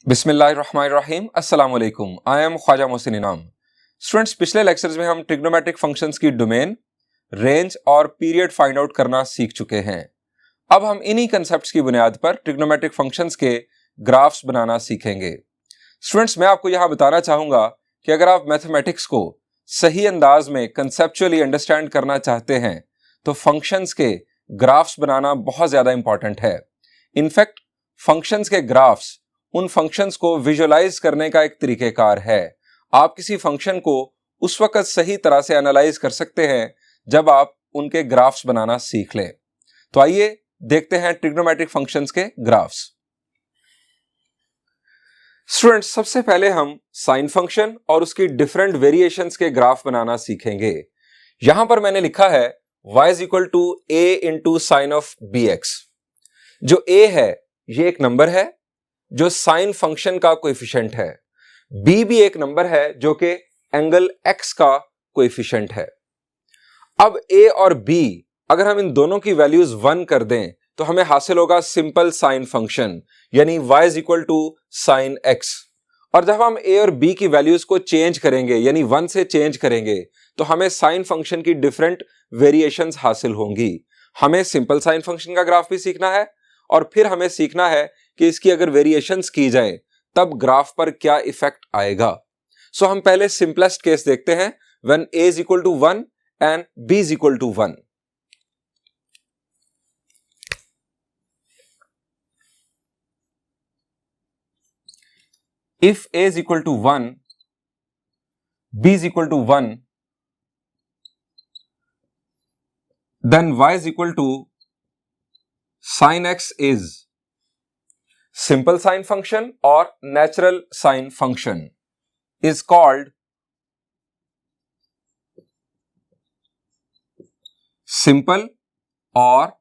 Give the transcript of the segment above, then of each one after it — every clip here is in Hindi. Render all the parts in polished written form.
बिस्मिल्लाहिर्रहमानिर्रहीम अस्सलाम वालेकुम। आई एम ख्वाजा मोहसिन इनाम। स्टूडेंट्स, पिछले लेक्चर्स में हम ट्रिग्नोमेट्रिक फंक्शंस की डोमेन, रेंज और पीरियड फाइंड आउट करना सीख चुके हैं। अब हम इन्हीं कंसेप्ट्स की बुनियाद पर ट्रिग्नोमेट्रिक फंक्शंस के ग्राफ्स बनाना सीखेंगे। स्टूडेंट्स, मैं आपको यहां बताना चाहूंगा कि अगर आप मैथमेटिक्स को सही अंदाज में कंसेप्चुअली अंडरस्टैंड करना चाहते हैं तो फंक्शंस के ग्राफ्स बनाना बहुत ज्यादा इंपॉर्टेंट है। इनफैक्ट फंक्शंस के ग्राफ्स उन फंक्शंस को विजुअलाइज करने का एक तरीकेकार है। आप किसी फंक्शन को उस वक्त सही तरह से एनालाइज कर सकते हैं जब आप उनके ग्राफ्स बनाना सीख लें। तो आइए देखते हैं ट्रिग्नोमेट्रिक फंक्शंस के ग्राफ्स। स्टूडेंट्स, सबसे पहले हम साइन फंक्शन और उसकी डिफरेंट वेरिएशंस के ग्राफ बनाना सीखेंगे। यहां पर मैंने लिखा है y is equal to a into sine of bx। जो a है ये एक नंबर है जो साइन फंक्शन का कोएफिशिएंट है। b भी एक नंबर है जो कि एंगल x का कोएफिशिएंट है। अब a और b अगर हम इन दोनों की वैल्यूज 1 कर दें तो हमें हासिल होगा सिंपल साइन फंक्शन, यानी y is equal to sine x। और जब हम a और b की वैल्यूज को चेंज करेंगे यानी 1 से चेंज करेंगे तो हमें साइन फंक्शन की डिफरेंट वेरिएशंस हासिल होंगी। हमें सिंपल साइन फंक्शन का ग्राफ भी सीखना है और फिर हमें सीखना है कि इसकी अगर वेरिएशंस की जाए तब ग्राफ पर क्या इफेक्ट आएगा। सो हम पहले सिंपलेस्ट केस देखते हैं, when a is equal to 1 and b is equal to 1। If a is equal to 1, b is equal to 1, then y is equal to sin x is simple sine function or natural sine function is called simple or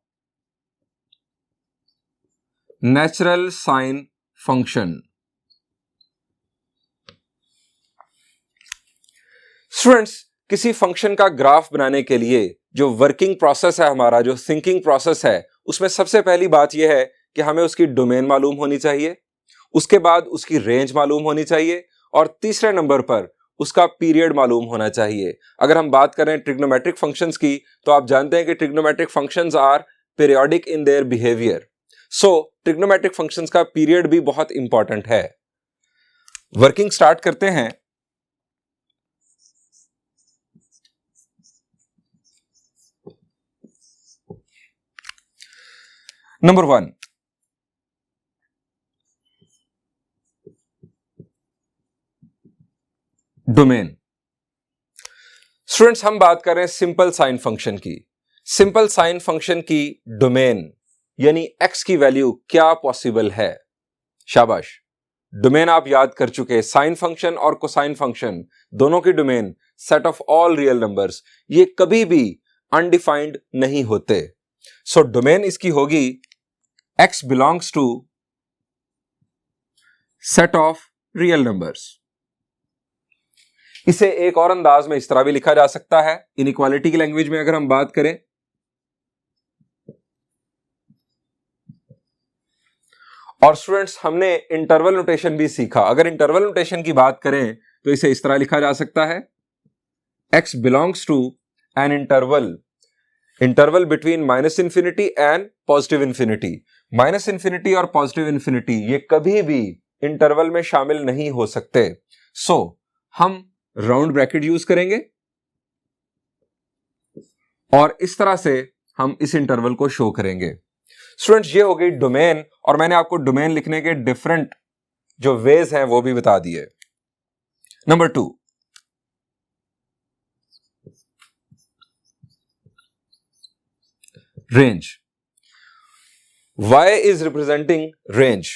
natural sine function। Students, किसी फंक्शन का ग्राफ बनाने के लिए जो वर्किंग प्रोसेस है हमारा, जो थिंकिंग प्रोसेस है, उसमें सबसे पहली बात यह है कि हमें उसकी डोमेन मालूम होनी चाहिए, उसके बाद उसकी रेंज मालूम होनी चाहिए और तीसरे नंबर पर उसका पीरियड मालूम होना चाहिए। अगर हम बात करें ट्रिग्नोमेट्रिक फंक्शंस की तो आप जानते हैं कि trigonometric functions are periodic in their behaviour. So trigonometric functions का पीरियड भी बहुत इंपॉर्टेंट है। वर्किंग स्टार्ट करते हैं। Number 1, domain. स्टूडेंट्स, हम बात कर रहे हैं सिंपल साइन फंक्शन की। सिंपल साइन फंक्शन की डोमेन यानी x की वैल्यू क्या पॉसिबल है। शाबाश, डोमेन आप याद कर चुके। साइन फंक्शन और कोसाइन फंक्शन दोनों की domain set of all real numbers, ये कभी भी अनडिफाइंड नहीं होते। सो डोमेन इसकी होगी x belongs to set of real numbers। इसे एक और अंदाज में इस तरह भी लिखा जा सकता है, इनइक्वालिटी की लैंग्वेज में अगर हम बात करें, और स्टूडेंट्स हमने इंटरवल नोटेशन भी सीखा। अगर इंटरवल नोटेशन की बात करें तो इसे इस तरह लिखा जा सकता है, x belongs to an interval between minus infinity and positive infinity. Minus infinity और पॉजिटिव इंफिनिटी ये कभी भी इंटरवल में शामिल नहीं हो सकते। सो हम राउंड ब्रैकेट यूज करेंगे और इस तरह से हम इस इंटरवल को शो करेंगे। स्टूडेंट्स, ये हो गई डोमेन और मैंने आपको डोमेन लिखने के डिफरेंट जो वेज हैं वो भी बता दिए। Number 2, range. y is representing range.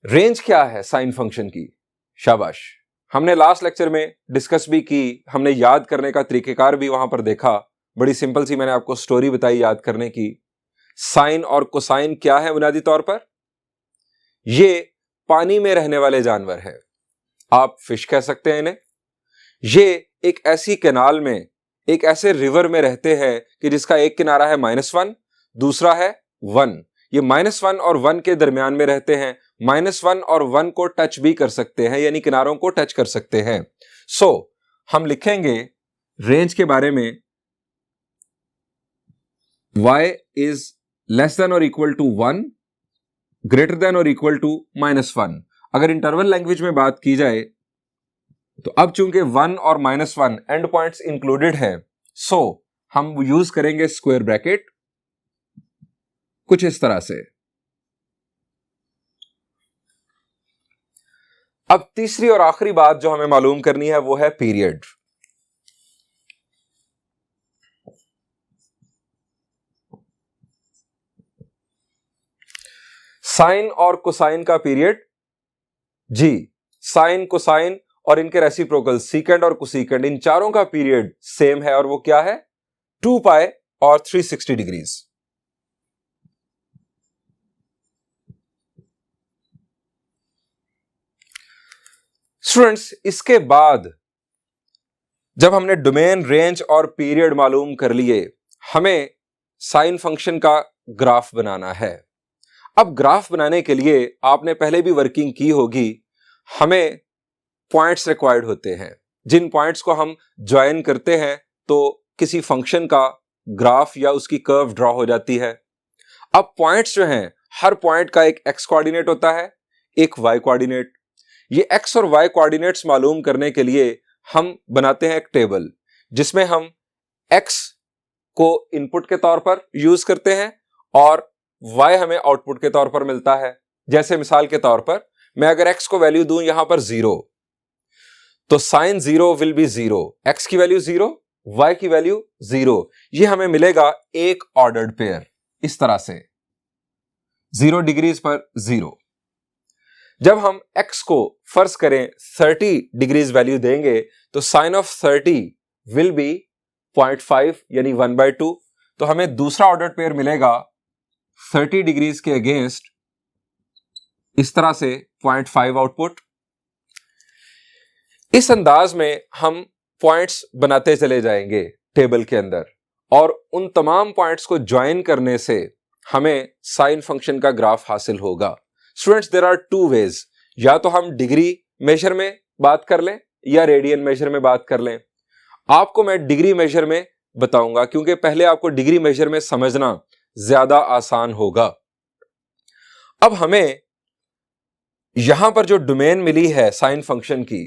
Range क्या है साइन फंक्शन की? शाबाश, हमने लास्ट लेक्चर में डिस्कस भी की, हमने याद करने का तरीकेकार भी वहां पर देखा। बड़ी सिंपल सी मैंने आपको स्टोरी बताई याद करने की। साइन और कोसाइन क्या है बुनियादी तौर पर? ये पानी में रहने वाले जानवर हैं, आप फिश कह सकते हैं इन्हें। ये एक ऐसी कैनाल में, एक ऐसे रिवर में रहते हैं कि जिसका एक किनारा है -1, दूसरा है 1। ये -1 और 1 के दरमियान में रहते हैं, -1 और 1 को टच भी कर सकते हैं, यानी किनारों को टच कर सकते हैं। सो हम लिखेंगे रेंज के बारे में y इज लेस देन और इक्वल टू 1, ग्रेटर देन और इक्वल टू -1। अगर इंटरवल लैंग्वेज में बात की जाए तो अब चूंकि 1 और -1 एंड पॉइंट्स इंक्लूडेड है, सो हम यूज करेंगे स्क्वायर ब्रैकेट कुछ इस तरह से। अब तीसरी और आखिरी बात जो हमें मालूम करनी है वो है पीरियड। साइन और कोसाइन का पीरियड, जी साइन कोसाइन और इनके रेसिप्रोकल सीकेंड और कोसीकेंड, इन चारों का पीरियड सेम है और वो क्या है 2 पाई और 360 डिग्रीज। स्टूडेंट्स, इसके बाद जब हमने डोमेन, रेंज और पीरियड मालूम कर लिए, हमें साइन फंक्शन का ग्राफ बनाना है। अब ग्राफ बनाने के लिए आपने पहले भी वर्किंग की होगी, हमें पॉइंट्स रिक्वायर्ड होते हैं, जिन पॉइंट्स को हम ज्वाइन करते हैं तो किसी फंक्शन का ग्राफ या उसकी कर्व ड्रॉ हो जाती है। अब पॉइंट्स जो हैं, हर पॉइंट का एक एक्स कोऑर्डिनेट होता है, एक वाई कोऑर्डिनेट। ये एक्स और वाई कोऑर्डिनेट्स मालूम करने के लिए हम बनाते हैं एक टेबल, जिसमें हम एक्स को इनपुट के तौर पर यूज करते हैं और y हमें आउटपुट के तौर पर मिलता है। जैसे मिसाल के तौर पर मैं अगर x को वैल्यू दूं यहां पर 0, तो साइन 0 विल बी 0, x की वैल्यू 0, y की वैल्यू 0। ये हमें मिलेगा एक ऑर्डर्ड पेयर इस तरह से 0 डिग्रीज पर 0। जब हम x को फर्ज करें 30 डिग्रीज वैल्यू देंगे तो साइन ऑफ 30 विल बी 0.5 यानी 1/2। तो हमें दूसरा ऑर्डर्ड पेयर मिलेगा 30 डिग्रीज के अगेंस्ट इस तरह से 0.5 आउटपुट। इस अंदाज में हम पॉइंट्स बनाते चले जाएंगे टेबल के अंदर और उन तमाम पॉइंट्स को ज्वाइन करने से हमें साइन फंक्शन का ग्राफ हासिल होगा। स्टूडेंट्स, देयर आर 2 वेज, या तो हम डिग्री मेजर में बात कर लें या रेडियन मेजर में बात कर लें। आपको मैं डिग्री मेजर में बताऊंगा क्योंकि पहले आपको डिग्री मेजर में समझना ज्यादा आसान होगा। अब हमें यहां पर जो डोमेन मिली है साइन फंक्शन की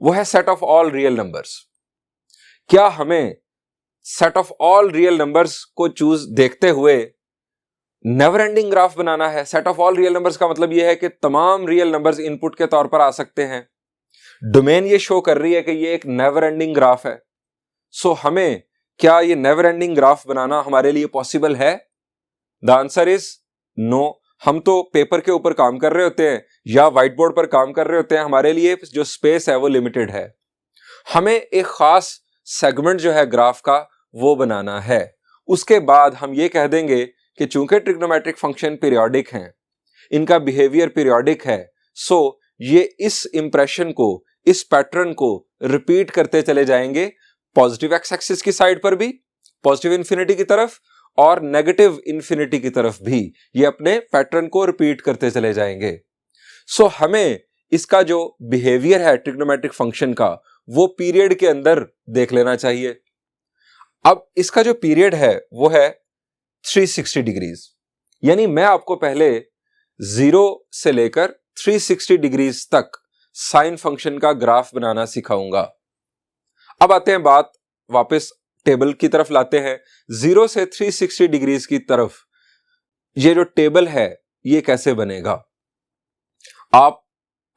वो है set of all real numbers. क्या हमें set of all real numbers को चूज देखते हुए नेवर एंडिंग ग्राफ बनाना है? Set of all real numbers का मतलब यह है कि तमाम रियल नंबर्स इनपुट के तौर पर आ सकते हैं। डोमेन ये शो कर रही है कि ये एक नेवर एंडिंग ग्राफ है। सो हमें क्या ये नेवर एंडिंग ग्राफ बनाना हमारे लिए पॉसिबल है? The answer is no. हम तो पेपर के ऊपर काम कर रहे होते हैं या व्हाइट बोर्ड पर काम कर रहे होते हैं, हमारे लिए जो स्पेस है वो लिमिटेड है। हमें एक खास सेगमेंट जो है ग्राफ का वो बनाना है। उसके बाद हम ये कह देंगे कि चूंकि ट्रिग्नोमेट्रिक फंक्शन पीरियोडिक हैं, इनका बिहेवियर पीरियोडिक है, सो ये इस इंप्रेशन को, इस पैटर्न को रिपीट करते चले जाएंगे पॉजिटिव एक्स एक्सिस की साइड पर भी, पॉजिटिव इंफिनिटी की तरफ, और नेगेटिव इंफिनिटी की तरफ भी ये अपने पैटर्न को रिपीट करते चले जाएंगे। सो हमें इसका जो बिहेवियर है ट्रिग्नोमेट्रिक फंक्शन का वो पीरियड के अंदर देख लेना चाहिए। अब इसका जो पीरियड है वो है 360 डिग्रीज, यानी मैं आपको पहले 0 से लेकर 360 डिग्रीज तक साइन फंक्शन का ग्राफ बनाना सिखाऊंगा। अब आते हैं बात वापस टेबल की तरफ लाते हैं। 0 से 360 डिग्रीज की तरफ ये जो टेबल है ये कैसे बनेगा? आप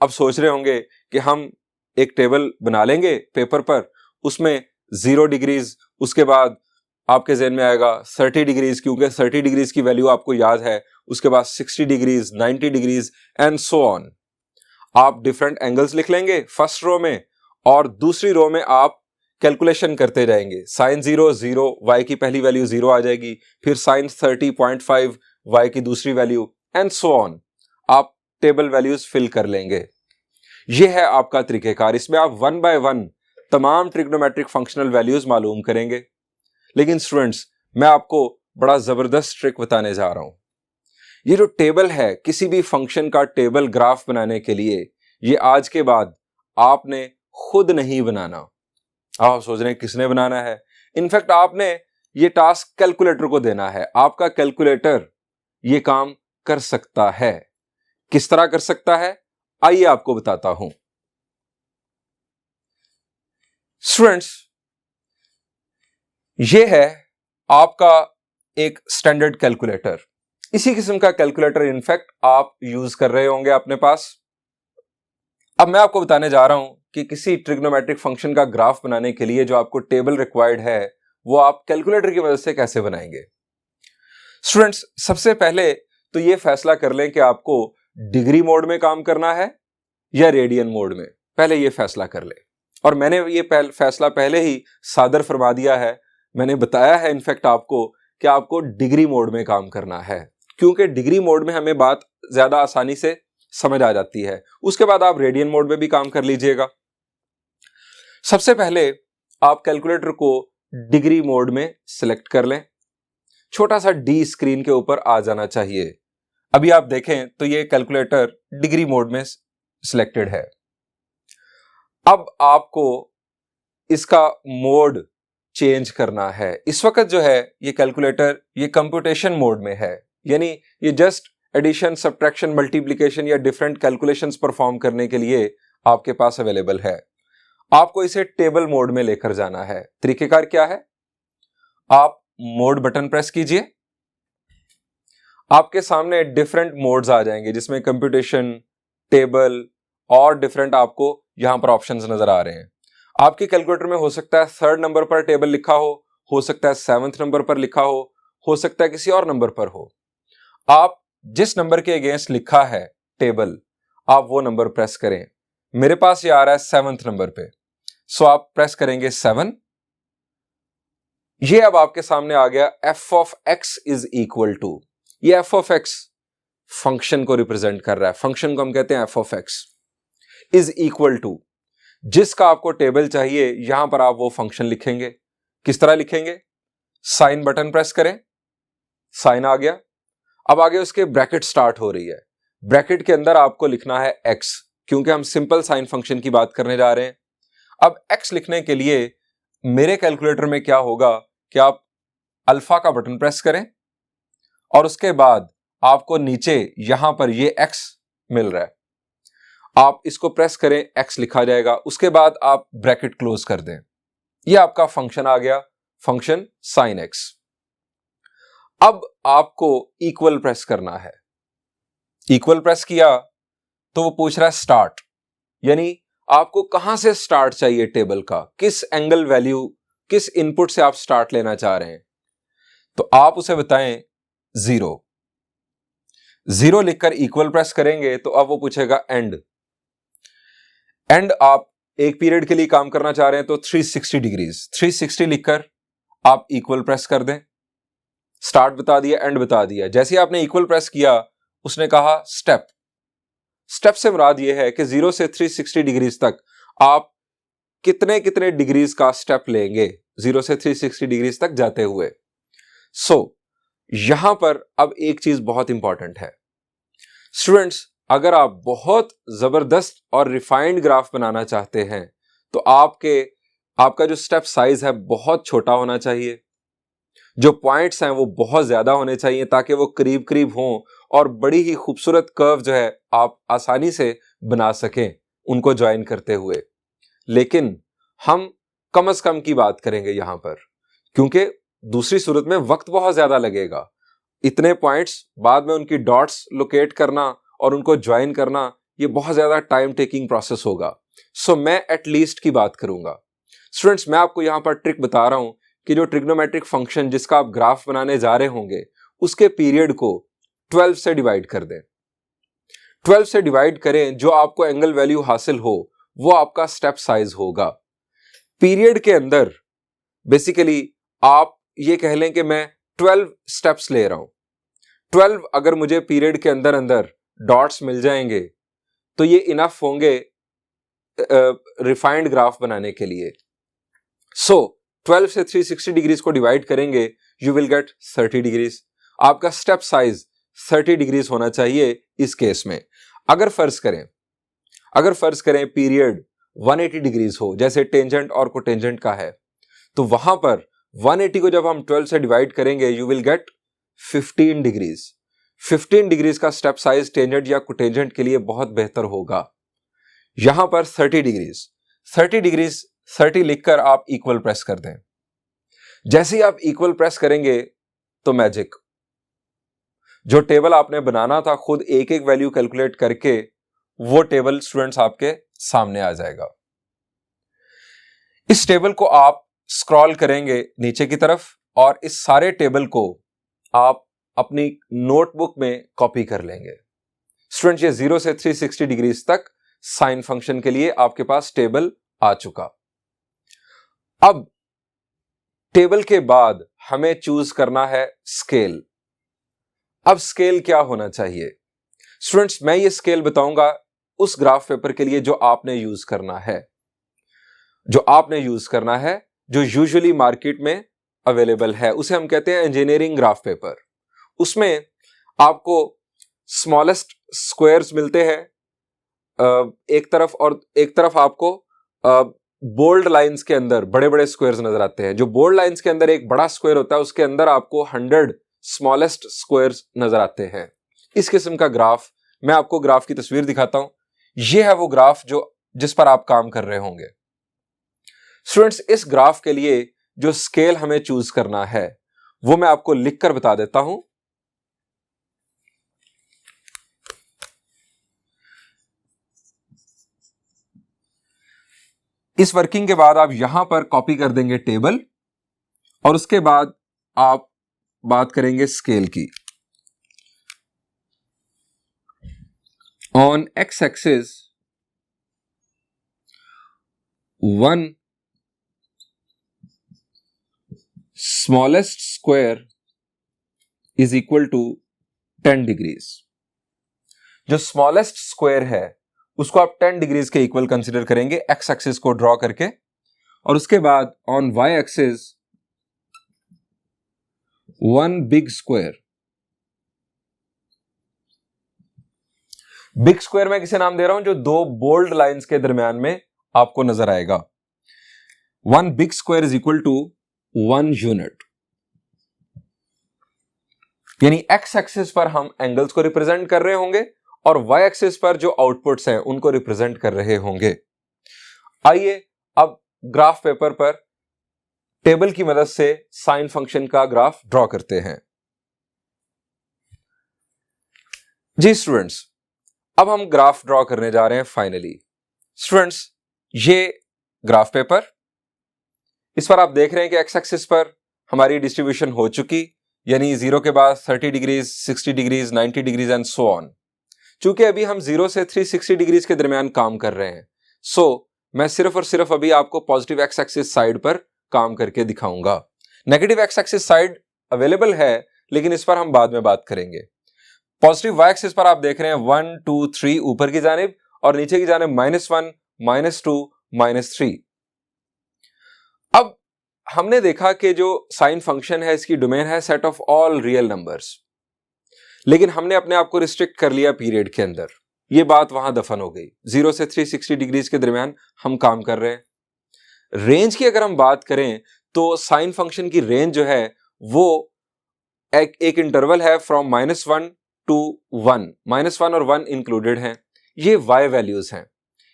अब सोच रहे होंगे कि हम एक टेबल बना लेंगे पेपर पर, उसमें 0 डिग्रीज, उसके बाद आपके ज़हन में आएगा 30 डिग्रीज, क्योंकि 30 डिग्रीज की वैल्यू आपको याद है, उसके बाद 60 degrees, 90 degrees and so on. आप डिफरेंट एंगल्स लिख लेंगे फर्स्ट रो में और दूसरी रो में आप कैलकुलेशन करते जाएंगे। साइन 0 0, y की पहली वैल्यू 0 आ जाएगी, फिर साइन 30.5 y की दूसरी वैल्यू एंड सो ऑन। आप टेबल वैल्यूज फिल कर लेंगे। यह है आपका तरीकेकार। इसमें आप 1 बाय 1 तमाम ट्रिग्नोमेट्रिक फंक्शनल वैल्यूज मालूम करेंगे। लेकिन स्टूडेंट्स, मैं आपको बड़ा जबरदस्त ट्रिक बताने जा रहा हूं। ये जो टेबल है, किसी भी फंक्शन का टेबल ग्राफ बनाने के लिए, ये आज के बाद आपने खुद नहीं बनाना। आप सोच रहे हैं किसने बनाना है? इनफैक्ट आपने ये टास्क कैलकुलेटर को देना है। आपका कैलकुलेटर ये काम कर सकता है। किस तरह कर सकता है, आइए आपको बताता हूं। स्टूडेंट्स, ये है आपका एक स्टैंडर्ड कैलकुलेटर। इसी किस्म का कैलकुलेटर इनफैक्ट आप यूज कर रहे होंगे अपने पास। अब मैं आपको बताने जा रहा हूं कि किसी ट्रिग्नोमेट्रिक फंक्शन का ग्राफ बनाने के लिए जो आपको टेबल रिक्वायर्ड है, वो आप कैलकुलेटर की मदद से कैसे बनाएंगे। स्टूडेंट्स, सबसे पहले तो ये फैसला कर लें कि आपको डिग्री मोड में काम करना है या रेडियन मोड में। पहले ये फैसला कर लें। और मैंने ये फैसला पहले ही सादर फरमा दिया है। मैंने बताया है इनफैक्ट आपको कि आपको डिग्री मोड में काम करना है, क्योंकि डिग्री मोड में हमें बात ज्यादा आसानी से समझ आ जाती है। उसके बाद आप रेडियन मोड में भी काम कर लीजिएगा। सबसे पहले आप कैलकुलेटर को डिग्री मोड में सिलेक्ट कर लें। छोटा सा डी स्क्रीन के ऊपर आ जाना चाहिए। अभी आप देखें तो ये कैलकुलेटर डिग्री मोड में सिलेक्टेड है। अब आपको इसका मोड चेंज करना है। इस वक्त जो है ये कैलकुलेटर ये कंप्यूटेशन मोड में है, यानी ये जस्ट एडिशन, सब्ट्रैक्शन, मल्टीप्लिकेशन या डिफरेंट कैलकुलेशंस परफॉर्म करने के लिए आपके पास अवेलेबल है। आपको इसे टेबल मोड में लेकर जाना है। तरीकेकार क्या है, आप मोड बटन प्रेस कीजिए। आपके सामने डिफरेंट मोड्स आ जाएंगे जिसमें कंप्यूटेशन, टेबल और डिफरेंट आपको यहां पर ऑप्शंस नजर आ रहे हैं। आपके कैलकुलेटर में हो सकता है 3rd नंबर पर टेबल लिखा हो सकता है 7th नंबर पर लिखा हो सकता है किसी और नंबर पर हो। आप जिस नंबर के अगेंस्ट लिखा है टेबल, आप वो नंबर प्रेस करें। मेरे पास ये आ रहा है 7th नंबर पे, सो आप प्रेस करेंगे 7। ये अब आपके सामने आ गया f of x is equal to, ये f ऑफ x फंक्शन को रिप्रेजेंट कर रहा है। फंक्शन को हम कहते हैं f of x is equal to, जिसका आपको टेबल चाहिए यहां पर आप वो फंक्शन लिखेंगे। किस तरह लिखेंगे, साइन बटन प्रेस करें, साइन आ गया। अब आगे उसके ब्रैकेट स्टार्ट हो रही है। ब्रैकेट के अंदर आपको लिखना है x, क्योंकि हम सिंपल साइन फंक्शन की बात करने जा रहे हैं। अब x लिखने के लिए मेरे कैलकुलेटर में क्या होगा कि आप अल्फा का बटन प्रेस करें और उसके बाद आपको नीचे यहां पर ये x मिल रहा है, आप इसको प्रेस करें, x लिखा जाएगा। उसके बाद आप ब्रैकेट क्लोज कर दें। ये आपका फंक्शन आ गया, फंक्शन साइन x। अब आपको इक्वल प्रेस करना है। इक्वल प्रेस किया तो वो पूछ रहा है स्टार्ट, यानी आपको कहां से स्टार्ट चाहिए टेबल का, किस एंगल वैल्यू, किस इनपुट से आप स्टार्ट लेना चाह रहे हैं। तो आप उसे बताएं 0। 0 लिखकर इक्वल प्रेस करेंगे तो अब वो पूछेगा एंड। एंड आप एक पीरियड के लिए काम करना चाह रहे हैं तो 360 डिग्रीज, 360 लिखकर आप इक्वल प्रेस कर दें। स्टार्ट बता दिया, एंड बता दिया। जैसे ही आपने इक्वल प्रेस किया, उसने कहा स्टेप। स्टेप से मुराद यह है कि 0 से 360 डिग्रीज तक आप कितने कितने डिग्रीज का स्टेप लेंगे 0 से 360 डिग्रीज तक जाते हुए। यहां पर अब एक चीज बहुत इंपॉर्टेंट है स्टूडेंट्स, अगर आप बहुत जबरदस्त और रिफाइंड ग्राफ बनाना चाहते हैं तो आपका जो स्टेप साइज है बहुत छोटा होना चाहिए, जो पॉइंट्स हैं वो बहुत ज्यादा होने चाहिए ताकि वो करीब करीब हों और बड़ी ही खूबसूरत कर्व जो है आप आसानी से बना सकें उनको ज्वाइन करते हुए। लेकिन हम कम से कम की बात करेंगे यहां पर, क्योंकि दूसरी सूरत में वक्त बहुत ज्यादा लगेगा। इतने पॉइंट्स बाद में उनकी डॉट्स लोकेट करना और उनको ज्वाइन करना, ये बहुत ज्यादा टाइम टेकिंग प्रोसेस होगा। सो मैं एटलीस्ट की बात करूंगा। स्टूडेंट्स, मैं आपको यहां पर ट्रिक बता रहा हूं कि जो ट्रिग्नोमेट्रिक फंक्शन जिसका आप ग्राफ बनाने जा रहे होंगे उसके पीरियड को 12 से डिवाइड कर दें। 12 से डिवाइड करें, जो आपको एंगल वैल्यू हासिल हो वो आपका स्टेप साइज होगा। पीरियड के अंदर बेसिकली आप ये कह लें कि मैं 12 स्टेप्स ले रहा हूं। 12 अगर मुझे पीरियड के अंदर अंदर डॉट्स मिल जाएंगे तो ये इनफ होंगे रिफाइंड ग्राफ बनाने के लिए। 12 से 360 डिग्रीज को डिवाइड करेंगे, यू विल गेट 30 डिग्रीज। आपका स्टेप साइज 30 डिग्रीज होना चाहिए इस केस में। अगर फर्ज करें पीरियड 180 डिग्रीज हो, जैसे टेंजेंट और कोटेंजेंट का है, तो वहां पर 180 को जब हम 12 से डिवाइड करेंगे you will get 15 degrees. 15 degrees का स्टेप साइज टेंजेंट या कोटेंजेंट के लिए बहुत बेहतर होगा। यहां पर 30 डिग्रीज 30 लिखकर आप इक्वल प्रेस कर दें। जैसे ही आप इक्वल प्रेस करेंगे तो मैजिक, जो टेबल आपने बनाना था खुद एक एक वैल्यू कैलकुलेट करके, वो टेबल स्टूडेंट्स आपके सामने आ जाएगा। इस टेबल को आप स्क्रॉल करेंगे नीचे की तरफ और इस सारे टेबल को आप अपनी नोटबुक में कॉपी कर लेंगे। स्टूडेंट्स, ये 0 से 360 डिग्रीज तक साइन फंक्शन के लिए आपके पास टेबल आ चुका। अब टेबल के बाद हमें चूज करना है स्केल। अब स्केल क्या होना चाहिए स्टूडेंट्स, मैं ये स्केल बताऊंगा उस ग्राफ पेपर के लिए जो आपने यूज करना है, जो यूजुअली मार्केट में अवेलेबल है। उसे हम कहते हैं इंजीनियरिंग ग्राफ पेपर। उसमें आपको स्मॉलेस्ट स्क्वायर्स मिलते हैं एक तरफ, और एक तरफ आपको बोल्ड लाइंस के अंदर बड़े बड़े स्क्वायर्स नजर आते हैं। जो बोल्ड लाइंस के अंदर एक बड़ा स्क्वायर होता है, उसके अंदर आपको 100 स्मॉलेस्ट स्क्वायर्स नजर आते हैं। इस किस्म का ग्राफ, मैं आपको ग्राफ की तस्वीर दिखाता हूं। यह है वो ग्राफ जिस पर आप काम कर रहे होंगे। स्टूडेंट्स, इस ग्राफ के लिए जो स्केल हमें चूज करना है वो मैं आपको लिखकर बता देता हूं। इस वर्किंग के बाद आप यहां पर कॉपी कर देंगे टेबल, और उसके बाद आप बात करेंगे स्केल की। On x axis 1 smallest square is equal to 10 degrees. जो स्मॉलेस्ट स्क्वायर है उसको आप 10 डिग्रीज के इक्वल कंसीडर करेंगे एक्स एक्सिस को ड्रॉ करके, और उसके बाद on y axis 1 big square. Big square मैं किसे नाम दे रहा हूं? जो दो बोल्ड लाइंस के दरमियान में आपको नजर आएगा। 1 big square is equal to 1 unit. यानी एक्स एक्सिस पर हम एंगल्स को रिप्रेजेंट कर रहे होंगे और वाई एक्सिस पर जो आउटपुट्स हैं उनको रिप्रेजेंट कर रहे होंगे। आइए अब ग्राफ पेपर पर टेबल की मदद से साइन फंक्शन का ग्राफ ड्रॉ करते हैं। जी स्टूडेंट्स, अब हम ग्राफ ड्रॉ करने जा रहे हैं फाइनली। स्टूडेंट्स, ये ग्राफ पेपर, इस पर आप देख रहे हैं कि एक्स एक्सिस पर हमारी डिस्ट्रीब्यूशन हो चुकी, यानी 0 के बाद 30 degrees, 60 degrees, 90 degrees and so on. चूंकि अभी हम 0 से 360 डिग्रीज के दरमियान काम कर रहे हैं, सो मैं सिर्फ और सिर्फ अभी आपको पॉजिटिव एक्स एक्सिस साइड पर काम करके दिखाऊंगा। Negative x axis side available है, लेकिन इस पर हम बाद में बात करेंगे। पॉजिटिव वाई एक्सिस पर आप देख रहे हैं 1 2 3 ऊपर की जानिब, और नीचे की जानिब -1 -2 -3। अब हमने देखा कि जो साइन फंक्शन है इसकी डोमेन है set of all real numbers, लेकिन हमने अपने आप को रिस्ट्रिक्ट कर लिया पीरियड के अंदर। ये बात वहां दफन हो गई। 0 से 360 डिग्रीज के दरमियान हम काम कर रहे हैं। रेंज की अगर हम बात करें तो साइन फंक्शन की रेंज जो है वो एक इंटरवल है फ्रॉम -1 टू 1। -1 और 1 इंक्लूडेड हैं। ये y वैल्यूज हैं,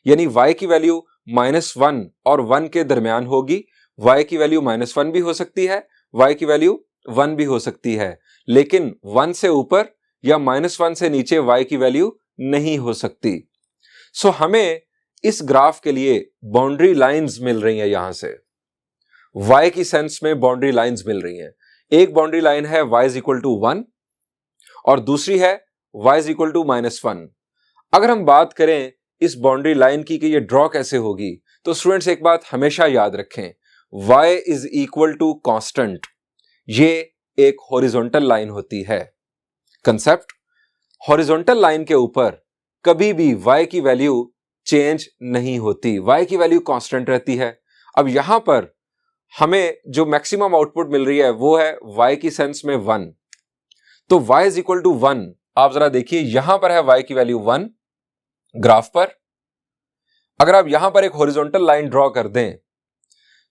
यानी y की वैल्यू -1 और 1 के दरमियान होगी। y की वैल्यू -1 भी हो सकती है, y की वैल्यू 1 भी हो सकती है, लेकिन 1 से ऊपर या -1 से नीचे y की वैल्यू नहीं हो सकती। सो हमें इस ग्राफ के लिए बाउंड्री लाइंस मिल रही हैं। यहां से y की सेंस में बाउंड्री लाइंस मिल रही हैं। एक बाउंड्री लाइन है y इज इक्वल टू 1 और दूसरी है y इज इक्वल टू -1। अगर हम बात करें इस बाउंड्री लाइन की कि ये ड्रॉ कैसे होगी, तो स्टूडेंट्स एक बात हमेशा याद रखें, y is equal to constant. ये एक हॉरिजॉन्टल लाइन होती है। कंसेप्ट, हॉरिजॉन्टल लाइन के ऊपर कभी भी y की वैल्यू चेंज नहीं होती, y की वैल्यू कांस्टेंट रहती है। अब यहां पर हमें जो मैक्सिमम आउटपुट मिल रही है वो है y की सेंस में 1। तो y इज इक्वल टू 1 आप जरा देखिए, यहां पर है y की वैल्यू 1 ग्राफ पर। अगर आप यहां पर एक हॉरिजॉन्टल लाइन ड्रॉ कर दें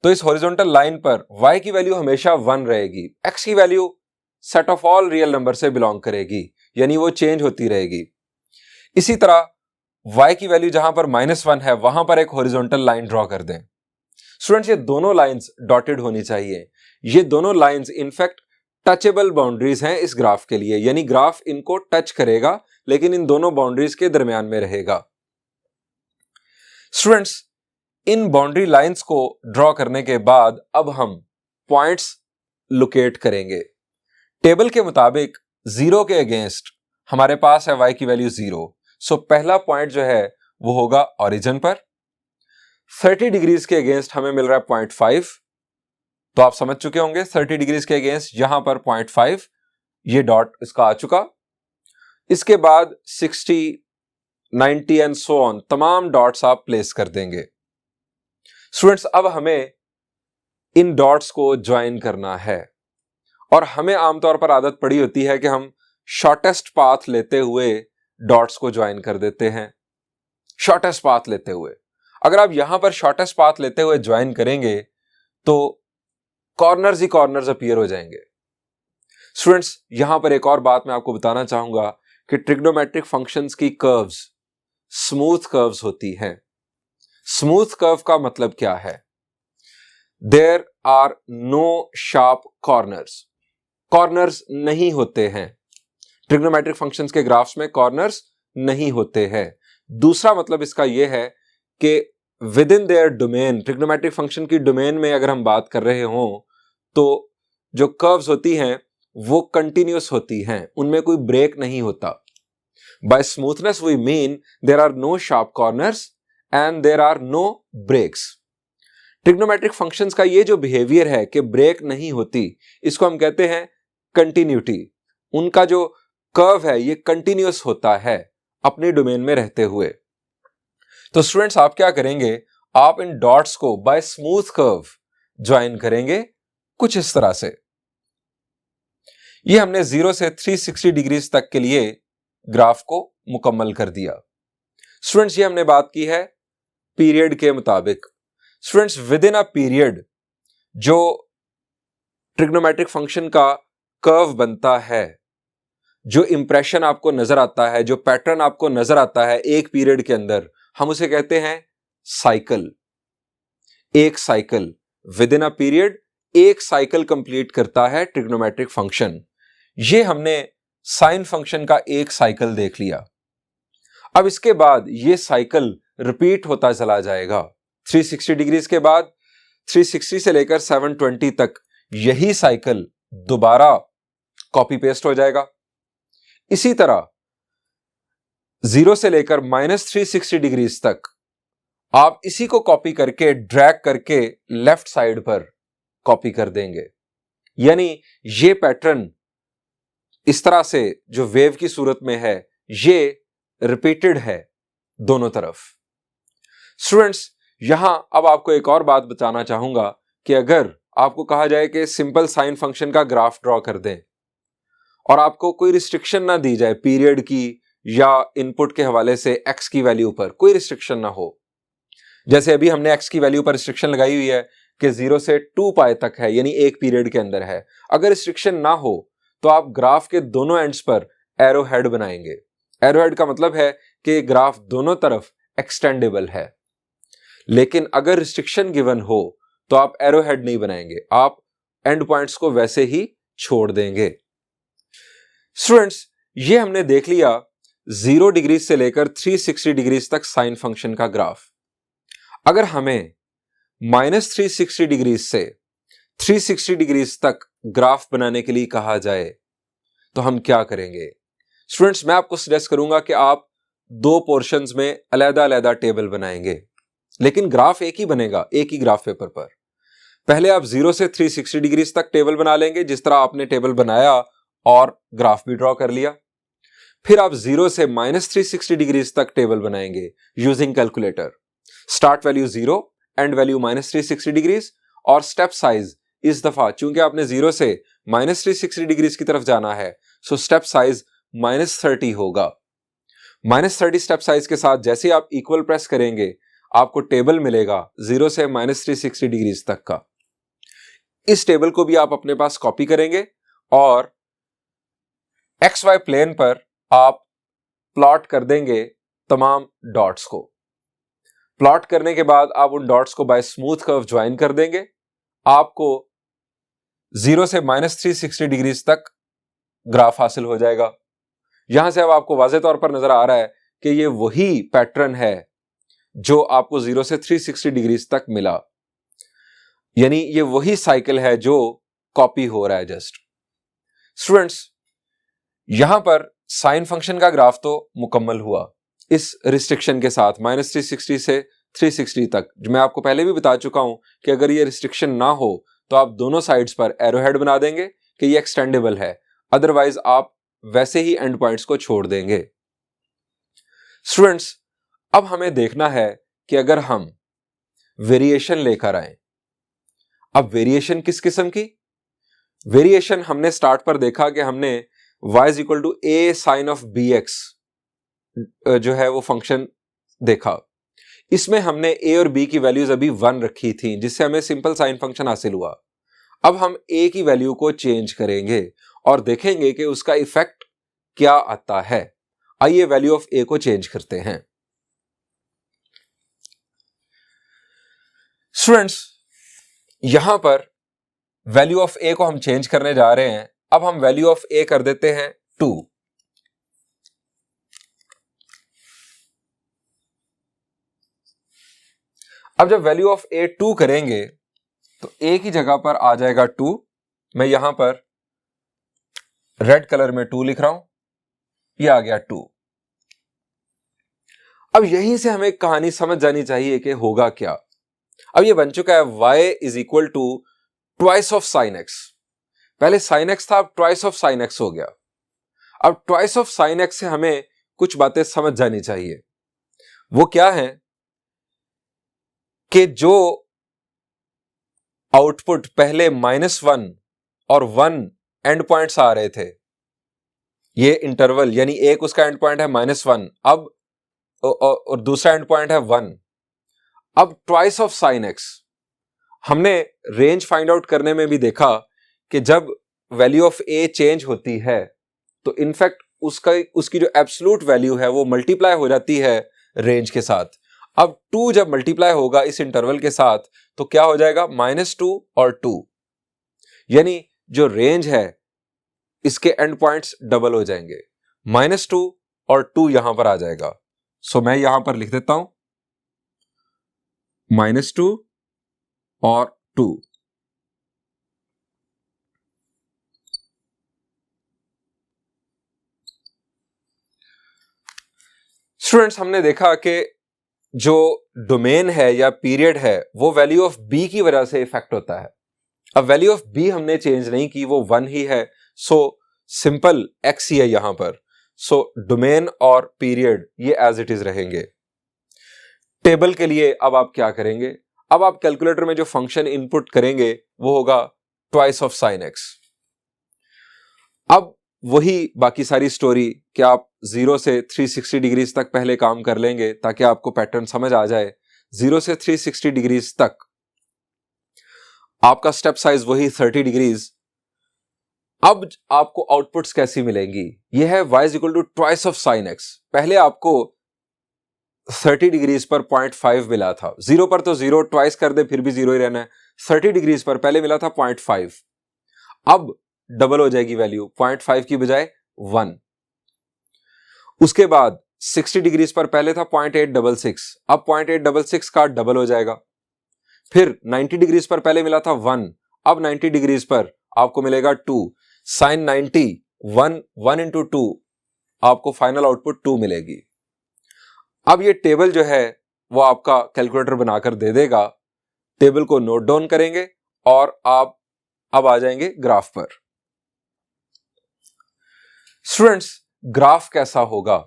तो इस हॉरिजॉन्टल लाइन पर y की वैल्यू हमेशा 1 रहेगी, x की value set of all real number से बिलोंग करेगी, यानी वो चेंज होती रहेगी। इसी तरह y की वैल्यू जहां पर -1 है वहां पर एक हॉरिजॉन्टल लाइन ड्रॉ कर दें। स्टूडेंट्स, ये दोनों लाइंस डॉटेड होनी चाहिए। ये दोनों लाइंस इनफैक्ट टचेबल बाउंड्रीज हैं इस ग्राफ के लिए, यानी ग्राफ इनको टच करेगा लेकिन इन दोनों बाउंड्रीज के दरमियान में रहेगा। स्टूडेंट्स, इन बाउंड्री लाइंस को ड्रॉ करने के बाद अब हम पॉइंट्स लोकेट करेंगे। टेबल के मुताबिक 0 के अगेंस्ट हमारे पास है y की वैल्यू 0, सो पहला पॉइंट जो है वो होगा ओरिजिन पर। 30 डिग्रीज के अगेंस्ट हमें मिल रहा है 0.5, तो आप समझ चुके होंगे 30 डिग्रीज के अगेंस्ट यहां पर 0.5, ये डॉट इसका आ चुका। इसके बाद 60, 90 एंड सो ऑन तमाम डॉट्स आप प्लेस कर देंगे। स्टूडेंट्स, अब हमें इन डॉट्स को ज्वाइन करना है और हमें आमतौर पर आदत पड़ी होती है कि हम शॉर्टेस्ट पाथ लेते हुए डॉट्स को ज्वाइन कर देते हैं। शॉर्टेस्ट पाथ लेते हुए, अगर आप यहां पर शॉर्टेस्ट पाथ लेते हुए ज्वाइन करेंगे तो कॉर्नर्स ही कॉर्नर्स अपीयर हो जाएंगे। स्टूडेंट्स, यहां पर एक और बात मैं आपको बताना चाहूंगा कि ट्रिग्नोमेट्रिक फंक्शंस की कर्व्स स्मूथ कर्व्स होती हैं। स्मूथ कर्व का मतलब क्या है? There are no sharp corners. Corners नहीं होते हैं ट्रिग्नोमेट्रिक फंक्शंस के ग्राफ्स में, कॉर्नर्स नहीं होते हैं। दूसरा मतलब इसका यह है कि within their domain, trigonometric function की डोमेन में अगर हम बात कर रहे हों तो जो कर्व्स होती हैं वो कंटिन्यूअस होती हैं, उनमें कोई ब्रेक नहीं होता। By smoothness we mean there are no sharp corners and there are no breaks. Trigonometric functions का ये जो बिहेवियर है कि ब्रेक नहीं होती, इसको हम कहते हैं कंटिन्यूटी। उनका जो कर्व है ये कंटिन्यूअस होता है अपने डोमेन में रहते हुए। तो स्टूडेंट्स, आप क्या करेंगे, आप इन डॉट्स को बाय स्मूथ कर्व ज्वाइन करेंगे कुछ इस तरह से। ये हमने 0 से 360 डिग्रीज तक के लिए ग्राफ को मुकम्मल कर दिया। स्टूडेंट्स, ये हमने बात की है पीरियड के मुताबिक। Students, with in a period जो ट्रिग्नोमेट्रिक फंक्शन का कर्व बनता है, जो इंप्रेशन आपको नजर आता है, जो पैटर्न आपको नजर आता है एक पीरियड के अंदर, हम उसे कहते हैं साइकिल। एक cycle with in a period, एक साइकिल कंप्लीट करता है ट्रिग्नोमेट्रिक फंक्शन। ये हमने साइन फंक्शन का एक साइकिल देख लिया। अब इसके बाद ये साइकिल रिपीट होता चला जाएगा। 360 डिग्रीज के बाद 360 से लेकर 720 तक यही साइकिल दोबारा कॉपी पेस्ट हो जाएगा। इसी तरह 0 से लेकर -360 डिग्रीज तक आप इसी को कॉपी करके ड्रैग करके लेफ्ट साइड पर कॉपी कर देंगे। यानी ये पैटर्न इस तरह से जो वेव की सूरत में है ये रिपीटेड है दोनों तरफ। स्टूडेंट्स, यहां अब आपको एक और बात बताना चाहूंगा कि अगर आपको कहा जाए कि सिंपल साइन फंक्शन का ग्राफ ड्रॉ कर दें और आपको कोई रिस्ट्रिक्शन ना दी जाए पीरियड की या इनपुट के हवाले से एक्स की वैल्यू पर कोई रिस्ट्रिक्शन ना हो, जैसे अभी हमने एक्स की वैल्यू पर रिस्ट्रिक्शन लगाई हुई है कि 0 से 2 पाई तक है, यानी एक पीरियड के अंदर है। अगर रिस्ट्रिक्शन ना हो तो आप ग्राफ के दोनों एंड्स पर एरो हेड बनाएंगे। एरो हेड का मतलब है कि ग्राफ दोनों तरफ एक्सटेंडेबल है। लेकिन अगर रिस्ट्रिक्शन गिवन हो तो आप एरो हेड नहीं बनाएंगे, आप एंड पॉइंट्स को वैसे ही छोड़ देंगे। स्टूडेंट्स, ये हमने देख लिया 0 डिग्री से लेकर 360 डिग्रीज तक साइन फंक्शन का ग्राफ। अगर हमें -360 डिग्रीज से 360 डिग्रीज तक ग्राफ बनाने के लिए कहा जाए तो हम क्या करेंगे? स्टूडेंट्स, मैं आपको सजेस्ट करूंगा कि आप 2 पोर्शंस में अलग-अलग टेबल बनाएंगे, लेकिन ग्राफ एक ही बनेगा एक ही ग्राफ पेपर पर। पहले आप 0 से 360 डिग्रीज तक टेबल बना लेंगे, जिस तरह आपने टेबल बनाया और ग्राफ भी ड्रॉ कर लिया। फिर आप 0 से -360 डिग्रीज तक टेबल बनाएंगे using calculator. Start value 0, and value -360 degrees, और स्टेप साइज इस दफा चूंकि आपने 0 से -360 डिग्रीज की तरफ जाना है, सो स्टेप साइज -30 होगा। -30 स्टेप साइज के साथ जैसे ही आप इक्वल प्रेस करेंगे आपको टेबल मिलेगा 0 से -360 डिग्रीज तक का। इस टेबल को भी आप अपने पास कॉपी करेंगे और XY प्लेन पर आप प्लॉट कर देंगे तमाम डॉट्स को। प्लॉट करने के बाद आप उन डॉट्स को बाय स्मूथ कर्व ज्वाइन कर देंगे। आपको 0 से -360 डिग्रीज तक ग्राफ हासिल हो जाएगा। यहां से अब आपको वाज़ेह तौर पर नजर आ रहा है कि ये वही पैटर्न है जो आपको 0 से 360 डिग्रीज तक मिला, यानी ये वही साइकिल है जो कॉपी हो रहा है जस्ट। स्टूडेंट्स, यहां पर साइन फंक्शन का ग्राफ तो मुकम्मल हुआ इस रिस्ट्रिक्शन के साथ -360 से 360 तक, जो मैं आपको पहले भी बता चुका हूं कि अगर ये रिस्ट्रिक्शन ना हो तो आप दोनों साइड्स पर एरोहेड बना देंगे कि ये एक्सटेंडेबल है, अदरवाइज आप वैसे ही एंड पॉइंट्स को छोड़ देंगे। स्टूडेंट्स, अब हमें देखना है कि अगर हम वेरिएशन लेकर आए, अब वेरिएशन किस किस्म की? वेरिएशन हमने स्टार्ट पर देखा कि हमने y is equal to a sine of bx जो है वो फंक्शन देखा। इसमें हमने a और b की वैल्यूज अभी 1 रखी थी, जिससे हमें सिंपल साइन फंक्शन हासिल हुआ। अब हम a की वैल्यू को चेंज करेंगे और देखेंगे कि उसका इफेक्ट क्या आता है। आइए वैल्यू ऑफ a को चेंज करते हैं। स्टूडेंट्स, यहां पर वैल्यू ऑफ a को हम चेंज करने जा रहे हैं। अब हम वैल्यू ऑफ a कर देते हैं 2। अब जब वैल्यू ऑफ a 2 करेंगे तो a की जगह पर आ जाएगा 2। मैं यहां पर रेड कलर में 2 लिख रहा हूं, ये आ गया 2। अब यहीं से हमें कहानी समझ जानी चाहिए कि होगा क्या। अब ये बन चुका है y is equal to twice of sine x। पहले साइन x था, अब ट्वाइस ऑफ साइन x हो गया। अब ट्वाइस ऑफ साइन x से हमें कुछ बातें समझ जानी चाहिए। वो क्या है कि जो आउटपुट पहले -1 और 1 एंड पॉइंट्स आ रहे थे, ये इंटरवल यानी एक उसका एंड पॉइंट है -1, अब और दूसरा एंड पॉइंट है 1। अब ट्वाइस ऑफ साइन x हमने रेंज फाइंड आउट करने में भी देखा कि जब वैल्यू ऑफ a चेंज होती है तो इनफैक्ट उसकी जो एब्सोल्यूट वैल्यू है वो मल्टीप्लाई हो जाती है रेंज के साथ। अब 2 जब मल्टीप्लाई होगा इस इंटरवल के साथ तो क्या हो जाएगा? -2 और 2, यानी जो रेंज है इसके एंड पॉइंट्स डबल हो जाएंगे। -2 और 2 यहां पर आ जाएगा। सो मैं यहां पर लिख देता हूं -2 और 2। स्टूडेंट्स, हमने देखा कि जो डोमेन है या पीरियड है वो वैल्यू ऑफ b की वजह से इफेक्ट होता है। अब वैल्यू ऑफ b हमने चेंज नहीं की, वो 1 ही है। सो सिंपल x ही है यहां पर। सो डोमेन और पीरियड ये एज इट इज रहेंगे। टेबल के लिए अब आप क्या करेंगे? अब आप कैलकुलेटर में जो फंक्शन इनपुट करेंगे वो होगा ट्वाइस ऑफ साइन x। अब वही बाकी सारी स्टोरी कि आप 0 से 360 डिग्रीज तक पहले काम कर लेंगे ताकि आपको पैटर्न समझ आ जाए। 0 से 360 डिग्रीज तक आपका स्टेप साइज वही 30 डिग्रीज। अब आपको आउटपुट्स कैसी मिलेंगी? यह है y is equal to twice of sine x। पहले आपको 30 डिग्रीज पर 0.5 मिला था। 0 पर तो 0, ट्वाइस कर दे फिर भी 0 ही रहना है। 30 डिग्रीज पर पहले मिला था 0.5, अब डबल हो जाएगी वैल्यू, 0.5 की बजाय 1। उसके बाद 60 डिग्रीज पर पहले था 0.866, अब 0.866 का डबल हो जाएगा। फिर 90 डिग्रीज पर पहले मिला था 1, अब 90 डिग्रीज पर आपको मिलेगा 2। साइन 90 1 इंटू 2 आपको फाइनल आउटपुट 2 मिलेगी। अब ये टेबल जो है वो आपका कैलकुलेटर बनाकर दे देगा। टेबल को नोट डाउन करेंगे और आप अब आ जाएंगे ग्राफ पर। स्टूडेंट्स, ग्राफ कैसा होगा?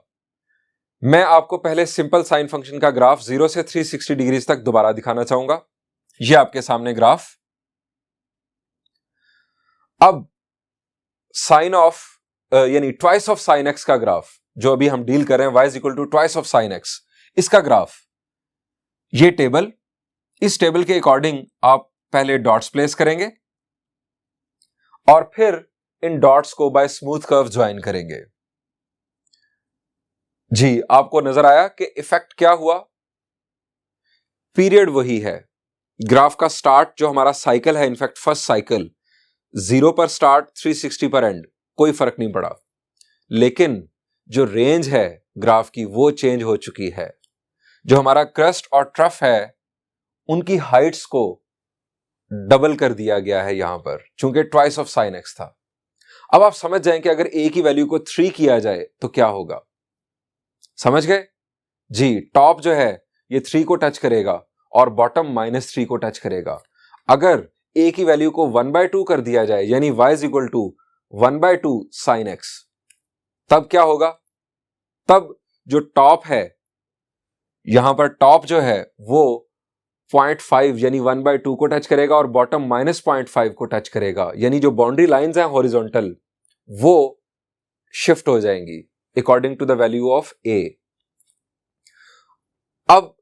मैं आपको पहले सिंपल साइन फंक्शन का ग्राफ 0 से 360 डिग्रीज तक दोबारा दिखाना चाहूंगा। यह आपके सामने ग्राफ। अब साइन ऑफ यानी ट्वाइस ऑफ साइन एक्स का ग्राफ, जो अभी हम डील कर रहे हैं, y is equal to twice of sine x, इसका ग्राफ, ये टेबल, इस टेबल के अकॉर्डिंग आप पहले डॉट्स प्लेस करेंगे और फिर इन डॉट्स को बाय स्मूथ कर्व ज्वाइन करेंगे। जी, आपको नजर आया कि इफेक्ट क्या हुआ? पीरियड वही है, ग्राफ का स्टार्ट जो हमारा साइकिल है, इनफैक्ट फर्स्ट साइकिल 0 पर स्टार्ट, 360 पर एंड, कोई फर्क नहीं पड़ा। लेकिन जो रेंज है ग्राफ की वो चेंज हो चुकी है। जो हमारा क्रस्ट और ट्रफ है उनकी हाइट्स को डबल कर दिया गया है यहां पर, चूंकि ट्वाइस ऑफ साइन एक्स था। अब आप समझ जाएं कि अगर a की वैल्यू को 3 किया जाए तो क्या होगा। समझ गए जी? टॉप जो है ये 3 को टच करेगा और बॉटम -3 को टच करेगा। अगर a की वैल्यू को 1/2 कर दिया जाए, यानी y is equal to 1/2 sine x, तब क्या होगा? तब जो टॉप है, यहां पर टॉप जो है वो 0.5 यानी 1/2 को टच करेगा और बॉटम -0.5 को टच करेगा, यानी जो बाउंड्री लाइंस हैं हॉरिजॉन्टल वो शिफ्ट हो जाएंगी according to the value of a। अब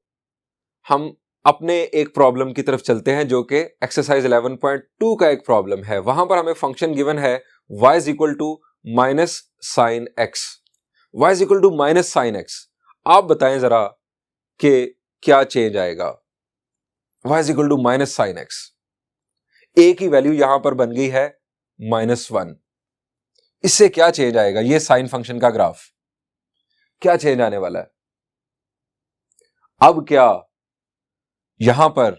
हम अपने एक प्रॉब्लम की तरफ चलते हैं जो कि एक्सरसाइज 11.2 का एक प्रॉब्लम है। वहां पर हमें फंक्शन गिवन है y is equal to minus sine x, y is equal to minus sine x. आप बताएं जरा कि क्या चेंज आएगा। y is equal to minus sine x, a की वैल्यू यहां पर बन गई है -1, इससे क्या चेंज आएगा? ये साइन फंक्शन का ग्राफ, क्या चेंज आने वाला है? अब क्या यहां पर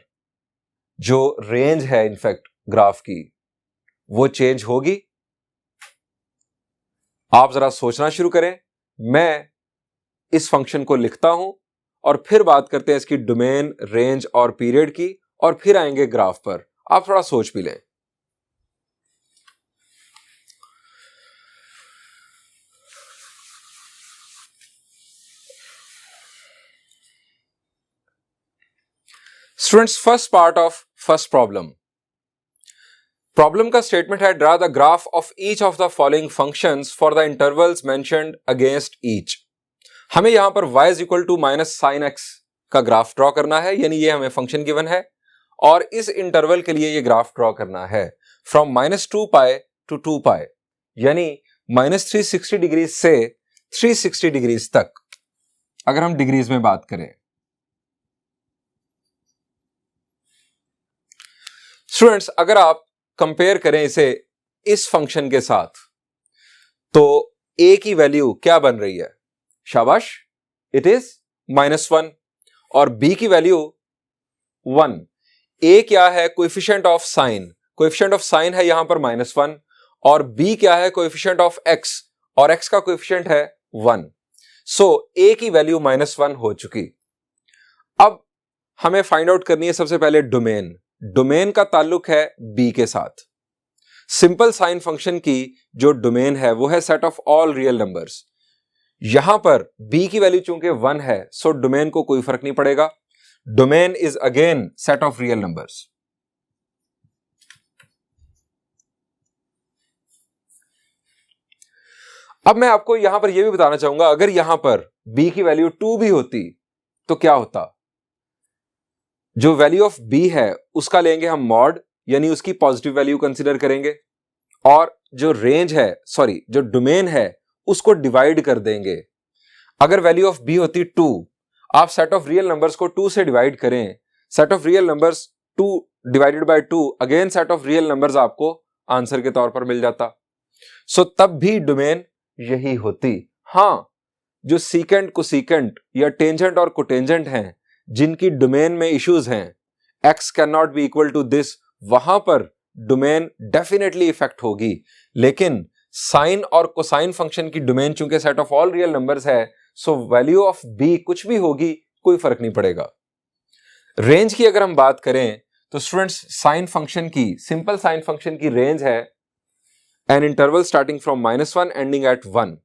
जो रेंज है इनफैक्ट ग्राफ की वो चेंज होगी? आप जरा सोचना शुरू करें। मैं इस फंक्शन को लिखता हूं और फिर बात करते हैं इसकी डोमेन, रेंज और पीरियड की, और फिर आएंगे ग्राफ पर। आप थोड़ा सोच भी लें। Students, first part of first problem. Problem का स्टेटमेंट है, draw the graph of each of the following functions for the intervals mentioned against each. हमें यहां पर y is equal to minus sine x का ग्राफ ड्रॉ करना है, यानी ये हमें फंक्शन गिवन है और इस इंटरवल के लिए ये ग्राफ ड्रॉ करना है फ्रॉम -2 पाई टू 2 पाई, यानी -360 डिग्री से 360 डिग्रीज तक, अगर हम डिग्रीज में बात करें। स्टूडेंट्स, अगर आप कंपेयर करें इसे इस फंक्शन के साथ तो a की वैल्यू क्या बन रही है? शाबाश, इट इज -1 और b की वैल्यू 1। a क्या है? Coefficient of sine, coefficient of sine है यहां पर -1, और b क्या है? कोएफिशिएंट ऑफ x, और x का कोएफिशिएंट है 1। सो a की वैल्यू -1 हो चुकी। अब हमें फाइंड आउट करनी है सबसे पहले डोमेन। डोमेन का ताल्लुक है b के साथ। सिंपल साइन फंक्शन की जो डोमेन है वो है set of all real numbers. यहां पर b की वैल्यू चूंकि 1 है, सो डोमेन को कोई फर्क नहीं पड़ेगा। Domain is again set of real numbers. अब मैं आपको यहां पर यह भी बताना चाहूंगा, अगर यहां पर b की वैल्यू 2 भी होती तो क्या होता? जो वैल्यू ऑफ b है उसका लेंगे हम मॉड, यानी उसकी पॉजिटिव वैल्यू कंसीडर करेंगे, और जो रेंज है, सॉरी जो डोमेन है उसको डिवाइड कर देंगे। अगर वैल्यू ऑफ b होती 2, आप सेट ऑफ रियल नंबर्स को 2 से डिवाइड करें, set of real numbers 2 divided by 2, again set of real numbers आपको आंसर के तौर पर मिल जाता। सो तब भी डोमेन यही होती। हां, जो सीकेंट, कोसीकेंट या टेंजेंट और कोटेंजेंट हैं, जिनकी डोमेन में इश्यूज हैं, x can not be equal to this, वहां पर डोमेन डेफिनेटली इफेक्ट होगी। लेकिन साइन और कोसाइन फंक्शन की डोमेन चूंकि set of all real numbers है, सो वैल्यू ऑफ b कुछ भी होगी, कोई फर्क नहीं पड़ेगा। रेंज की अगर हम बात करें तो स्टूडेंट्स, साइन फंक्शन की, सिंपल साइन फंक्शन की रेंज है an interval starting from -1 ending eight 1।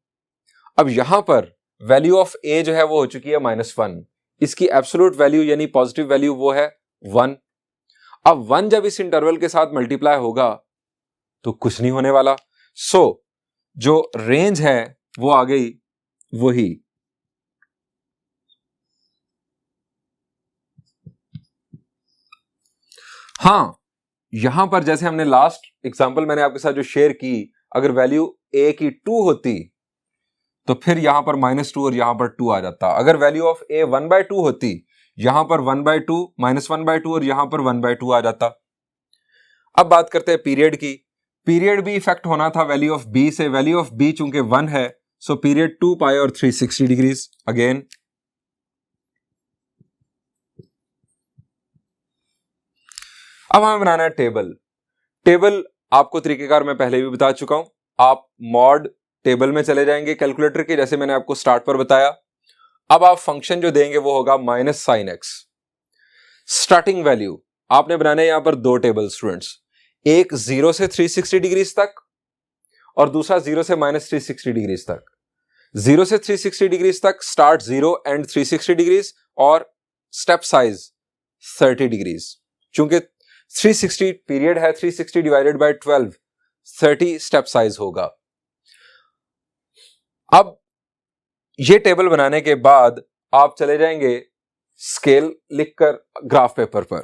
अब यहां पर वैल्यू ऑफ a जो है वो हो चुकी है -1, इसकी एब्सोल्यूट वैल्यू यानी पॉजिटिव वैल्यू वो है 1। अब 1 जब इस इंटरवल के साथ मल्टीप्लाई होगा तो कुछ नहीं होने वाला। सो जो रेंज है वो आ गई वही। हां, यहां पर जैसे हमने लास्ट एग्जांपल मैंने आपके साथ जो शेयर की, अगर वैल्यू a की 2 होती तो फिर यहां पर -2 और यहां पर 2 आ जाता। अगर वैल्यू ऑफ a 1/2 होती, यहां पर 1/2 -1/2 और यहां पर 1/2 आ जाता। अब बात करते हैं पीरियड की। पीरियड भी इफेक्ट होना था वैल्यू ऑफ b से। वैल्यू ऑफ b चूंकि 1 है, सो पीरियड 2 पाई और 360 डिग्रीज। अगेन अब हमें बनाना है टेबल। टेबल आपको तरीकेकार मैं पहले भी बता चुका हूं। आप मॉड टेबल में चले जाएंगे कैलकुलेटर के, जैसे मैंने आपको स्टार्ट पर बताया। अब आप फंक्शन जो देंगे वो होगा -sin x। स्टार्टिंग वैल्यू आपने बनाने यहां पर दो टेबल स्टूडेंट्स, एक 0 से 360 डिग्रीज तक और दूसरा 0 से -360 डिग्रीज तक। 0 से 360 डिग्रीज तक स्टार्ट 0 एंड 360 डिग्रीज और स्टेप साइज 30 डिग्रीज। चूंकि 360 पीरियड है, 360 डिवाइडेड बाय 12 30 स्टेप साइज होगा। अब ये टेबल बनाने के बाद आप चले जाएंगे स्केल लिखकर ग्राफ पेपर पर।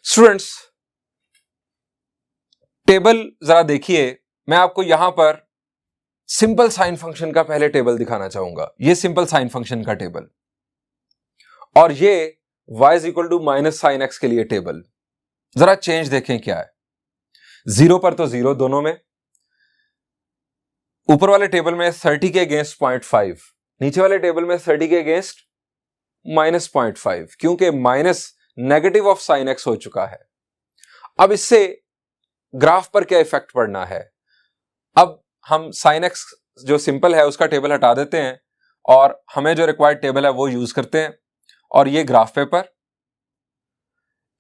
स्टूडेंट्स टेबल जरा देखिए, मैं आपको यहां पर सिंपल साइन फंक्शन का पहले टेबल दिखाना चाहूंगा। ये सिंपल साइन फंक्शन का टेबल और ये y is equal to -sin x के लिए टेबल। जरा चेंज देखें क्या है। 0 पर तो 0 दोनों में, ऊपर वाले टेबल में 30 के अगेंस्ट 0.5, नीचे वाले टेबल में 30 के अगेंस्ट -0.5, क्योंकि minus negative of sine x हो चुका है। अब इससे ग्राफ पर क्या इफेक्ट पड़ना है। अब हम साइन x जो सिंपल है उसका टेबल हटा देते हैं और हमें जो रिक्वायर्ड टेबल है वो यूज करते हैं। और ये ग्राफ पेपर,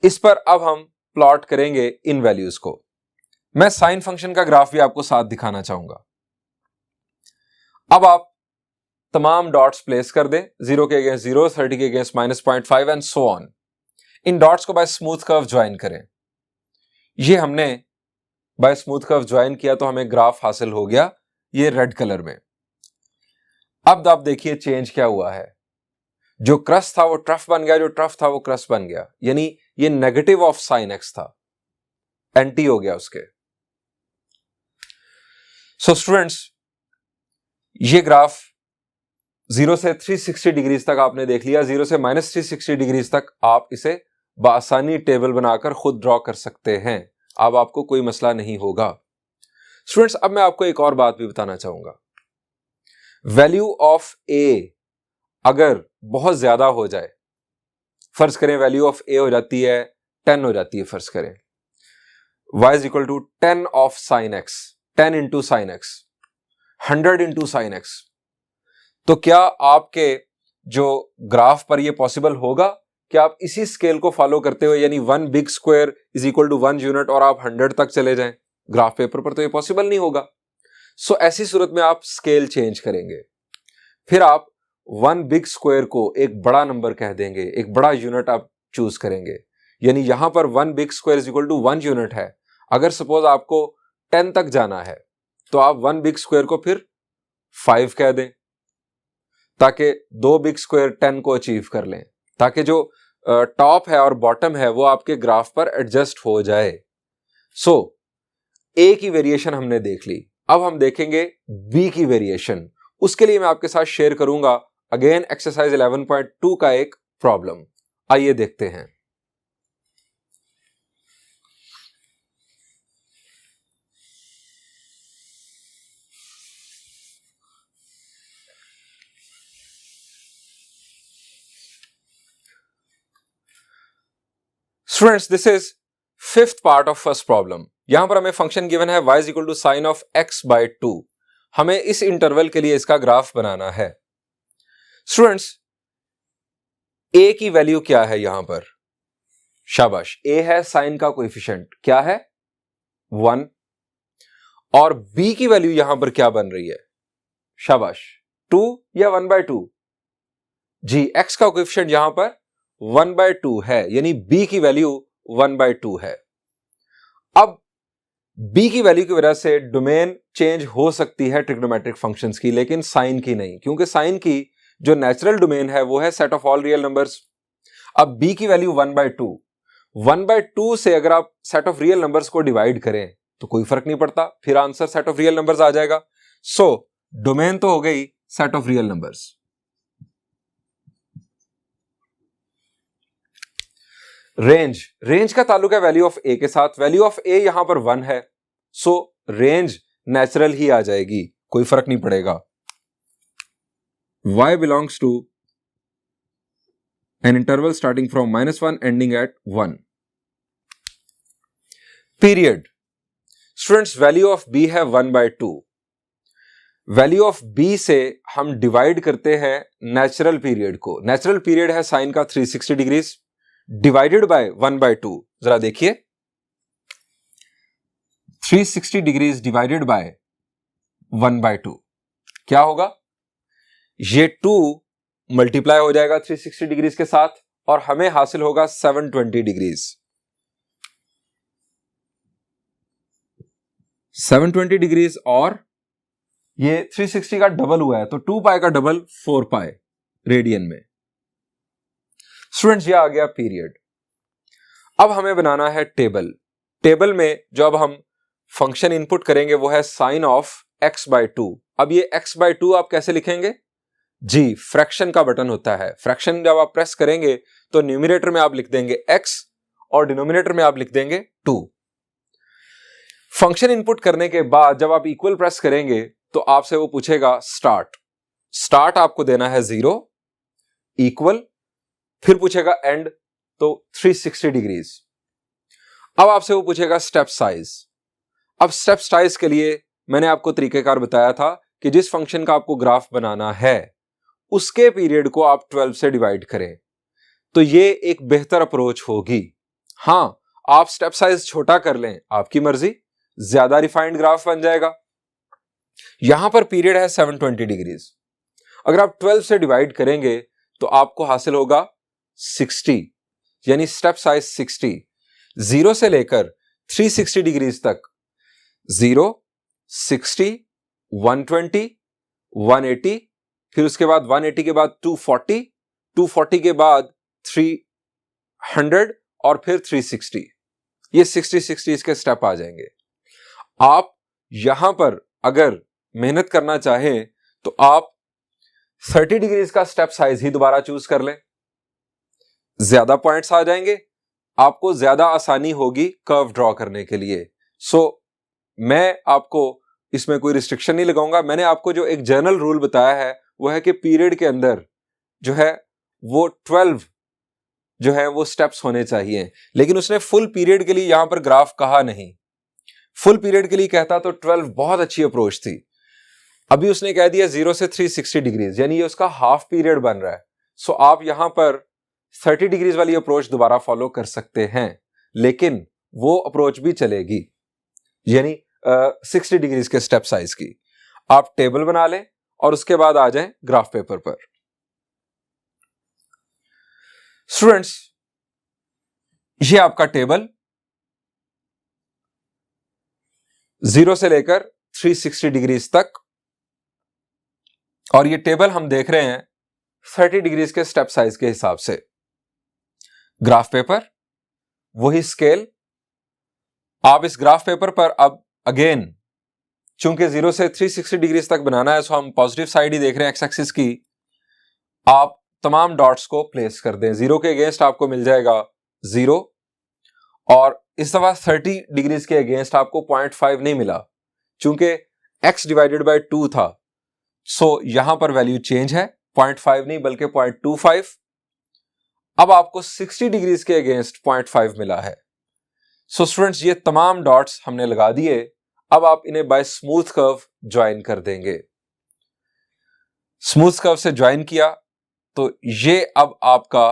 इस पर अब हम प्लॉट करेंगे इन वैल्यूज को। मैं साइन फंक्शन का ग्राफ भी आपको साथ दिखाना चाहूंगा। अब आप तमाम डॉट्स प्लेस कर दें, 0 के अगेंस्ट 0, 30 के against -0.5 and so on. In dots को बाय स्मूथ कर्व ज्वाइन करें। ये हमने बाय स्मूथ कर्व ज्वाइन किया तो हमें ग्राफ हासिल हो गया ये रेड कलर में। अब आप देखिए चेंज क्या हुआ है। जो क्रस्ट था वो ट्रफ बन गया, जो ट्रफ था वो क्रस्ट बन गया, यानी ये नेगेटिव ऑफ साइन x था, एंटी हो गया उसके। सो स्टूडेंट्स ये ग्राफ 0 से 360 डिग्रीज तक आपने देख लिया। 0 से -360 डिग्रीज तक आप इसे बआसानी टेबल बनाकर खुद ड्रॉ कर सकते हैं। अब आपको कोई मसला नहीं होगा। स्टूडेंट्स अब मैं आपको एक और बात भी बताना चाहूंगा। वैल्यू ऑफ a अगर बहुत ज्यादा हो जाए, फर्ज करें वैल्यू ऑफ a हो जाती है 10 हो जाती है, फर्ज करें y is equal to 10 of sine x, 10 into sine x, 100 into sine x, तो क्या आपके जो ग्राफ पर यह पॉसिबल होगा कि आप इसी स्केल को फॉलो करते हुए, यानी 1 big square is equal to 1 unit, और आप 100 तक चले जाएं? ग्राफ पेपर पर तो यह पॉसिबल नहीं होगा। सो ऐसी सूरत में आप स्केल चेंज करेंगे, फिर आप 1 बिग स्क्वायर को एक बड़ा नंबर कह देंगे, एक बड़ा यूनिट आप चूज करेंगे। यानी यहां पर 1 big square is equal to 1 unit है। अगर सपोज आपको 10 तक जाना है तो आप 1 बिग स्क्वायर को फिर 5 कह दें, ताकि 2 बिग स्क्वायर 10 को अचीव कर लें, ताकि जो टॉप है और बॉटम है वो आपके ग्राफ पर एडजस्ट हो जाए। सो ए की वेरिएशन हमने देख ली, अब हम देखेंगे बी की वेरिएशन। उसके लिए मैं आपके साथ शेयर करूंगा अगेन एक्सरसाइज 11.2 का एक प्रॉब्लम। आइए देखते हैं। Students this is 5th part of first problem. यहां पर हमें फंक्शन गिवन है y is equal to sine of x by 2। हमें इस इंटरवल के लिए इसका ग्राफ बनाना है। स्टूडेंट्स a की वैल्यू क्या है यहां पर? शाबाश, a है साइन का कोएफिशिएंट, क्या है 1। और b की वैल्यू यहां पर क्या बन रही है? शाबाश, 2 या 1/2? जी, x का कोएफिशिएंट यहां पर 1/2 है, यानी b की वैल्यू 1/2 है। अब बी की वैल्यू की वजह से डोमेन चेंज हो सकती है ट्रिग्नोमेट्रिक फंक्शंस की, लेकिन साइन की नहीं, क्योंकि साइन की जो नेचुरल डोमेन है वो है set of all real numbers. अब बी की वैल्यू 1/2 से अगर आप सेट ऑफ रियल नंबर्स को डिवाइड करें तो कोई फर्क नहीं पड़ता, फिर answer set of real numbers आ जाएगा। सो डोमेन तो हो गई set of real numbers. Range का ताल्लुक है वैल्यू ऑफ ए के साथ। वैल्यू ऑफ ए यहां पर 1 है, सो रेंज नेचुरल ही आ जाएगी, कोई फर्क नहीं पड़ेगा। y belongs to an interval starting from -1 ending at 1. Period. Students value of b है 1/2। वैल्यू ऑफ b से हम डिवाइड करते हैं नेचुरल पीरियड को। नेचुरल पीरियड है साइन का 360 डिग्रीज डिवाइडेड बाय 1/2। जरा देखिए, 360 डिग्रीज डिवाइडेड बाय 1/2 क्या होगा? ये 2 मल्टीप्लाई हो जाएगा 360 डिग्रीज के साथ और हमें हासिल होगा 720 डिग्रीज। 720 डिग्रीज और ये 360 का डबल हुआ है तो 2 पाई का डबल 4 पाई रेडियन में। स्टूडेंट्स ये आ गया पीरियड। अब हमें बनाना है टेबल। टेबल में जो अब हम फंक्शन इनपुट करेंगे वो है साइन ऑफ x/2। अब ये x/2 आप कैसे लिखेंगे? जी, फ्रैक्शन का बटन होता है। फ्रैक्शन जब आप प्रेस करेंगे तो न्यूमरेटर में आप लिख देंगे x और डिनोमिनेटर में आप लिख देंगे 2। फंक्शन इनपुट करने के बाद जब आप इक्वल प्रेस करेंगे तो आपसे वो पूछेगा स्टार्ट आपको देना है 0, इक्वल, फिर पूछेगा एंड तो 360 डिग्रीज। अब आपसे वो पूछेगा स्टेप साइज। अब स्टेप साइज के लिए मैंने आपको तरीकेकार बताया था कि जिस फंक्शन का आपको ग्राफ बनाना है उसके पीरियड को आप 12 से डिवाइड करें, तो ये एक बेहतर अप्रोच होगी। हां, आप स्टेप साइज छोटा कर लें, आपकी मर्जी, ज्यादा रिफाइंड ग्राफ बन जाएगा। यहां पर पीरियड है 720 डिग्रीज। अगर आप 12 से डिवाइड करेंगे तो आपको हासिल होगा 60, यानी स्टेप साइज 60। 0 से लेकर 360 डिग्रीज तक 0, 60, 120, 180, फिर उसके बाद 180 के बाद 240, 240 के बाद 300 और फिर 360। ये 60 इसके स्टेप आ जाएंगे। आप यहां पर अगर मेहनत करना चाहें तो आप 30 डिग्रीज का स्टेप साइज ही दोबारा चूज कर लें, ज्यादा पॉइंट्स आ जाएंगे, आपको ज्यादा आसानी होगी कर्व ड्रॉ करने के लिए। सो मैं आपको इसमें कोई रिस्ट्रिक्शन नहीं लगाऊंगा। मैंने आपको जो एक जनरल रूल बताया है वो है कि पीरियड के अंदर जो है वो 12 जो है वो स्टेप्स होने चाहिए, लेकिन उसने फुल पीरियड के लिए यहां पर ग्राफ कहा नहीं। फुल पीरियड के लिए कहता तो 12 बहुत अच्छी अप्रोच थी। अभी उसने कह दिया 0 से 360 डिग्रीज, यानी ये उसका हाफ पीरियड बन रहा है। सो आप यहां पर 30 डिग्रीज वाली अप्रोच दोबारा फॉलो कर सकते हैं, लेकिन वो अप्रोच भी चलेगी, यानी 60 डिग्रीज के स्टेप साइज की। आप टेबल बना लें और उसके बाद आ जाएं ग्राफ पेपर पर। स्टूडेंट्स, ये आपका टेबल 0 से लेकर 360 डिग्रीज तक, और ये टेबल हम देख रहे हैं 30 डिग्रीज के स्टेप साइज के हिसाब से। ग्राफ पेपर, वही स्केल। आप इस ग्राफ पेपर पर अब अगेन चूंकि 0 से 360 डिग्रीज तक बनाना है, सो हम पॉजिटिव साइड ही देख रहे हैं एक्स एक्सिस की। आप तमाम डॉट्स को प्लेस कर दें। 0 के अगेंस्ट आपको मिल जाएगा 0, और इस दफा 30 डिग्रीज के अगेंस्ट आपको 0.5 नहीं मिला, चूंकि x डिवाइडेड बाय 2 था। सो यहां पर वैल्यू चेंज है, 0.5 नहीं बल्कि 0.25। अब आपको 60 डिग्रीज के अगेंस्ट 0.5 मिला है। सो स्टूडेंट्स, ये तमाम डॉट्स हमने लगा दिए। अब आप इन्हें बाय स्मूथ कर्व ज्वाइन कर देंगे। स्मूथ कर्व से ज्वाइन किया तो ये अब आपका